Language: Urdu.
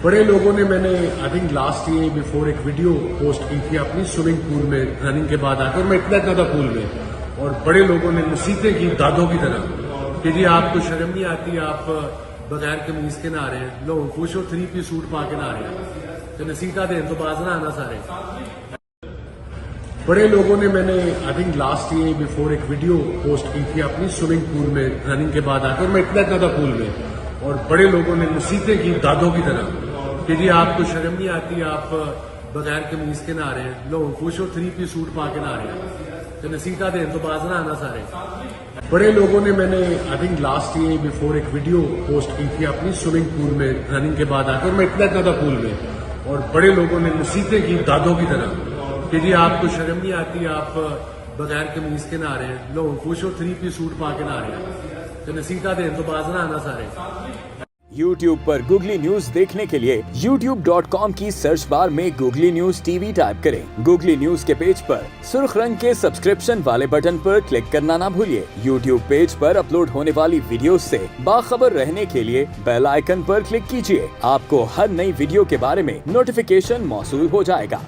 بڑے لوگوں نے میں نے I think last year before ایک ویڈیو پوسٹ کی تھی اپنی سوئمنگ پول میں رننگ کے بعد آ کر میں اتنا تھا پول میں، اور بڑے لوگوں نے نصیحتیں کی دادوں کی طرح کہ جی آپ کو شرم نہیں آتی، آپ بغیر قمیض کے نہ آ رہے ہیں، لو خوش ہو 3 پیس سوٹ پا کے نہ آ رہے ہیں، تو نصیحتیں دیں تو باز نہ آنا سارے۔ بڑے لوگوں نے میں نے I think last year before ایک ویڈیو پوسٹ کی تھی اپنی سوئمنگ پول میں رننگ کے بعد آ کر میں اتنا تھا پول میں، اور بڑے لوگوں نے نصیحتیں کی دادوں کی طرح کہ جی آپ کو شرم نہیں آتی، آپ بغیر قمیض کے نہ آ رہے ہیں، لو خوش ہو 3 پیس سوٹ پا کے نہ آ رہے ہیں، تو نصیحتیں دیں تو باز نہ آنا سارے۔ بڑے لوگوں نے میں نے I think last year before ایک ویڈیو پوسٹ کی تھی اپنی سوئمنگ پول میں رننگ کے بعد آ کر میں اتنا تھا پول میں، اور بڑے لوگوں نے نصیحتیں کی دادوں کی طرح کہ جی آپ کو شرم نہیں آتی، آپ بغیر قمیض کے نہ آ رہے ہیں، لو خوش ہو 3 پیس سوٹ پا کے نہ آ رہے ہیں، تو نصیحتیں دیں تو باز نہ آنا سارے۔ YouTube پر گوگلی نیوز دیکھنے کے لیے youtube.com کی سرچ بار میں googly news T V type کریں۔ گوگلی نیوز کے پیج پر سرخ رنگ کے سبسکرپشن والے بٹن پر کلک کرنا نہ بھولیے۔ YouTube پیج پر اپلوڈ ہونے والی ویڈیوز سے باخبر رہنے کے لیے بیل آئیکن پر کلک کیجیے۔ آپ کو ہر نئی ویڈیو کے بارے میں نوٹیفیکیشن موصول ہو جائے گا۔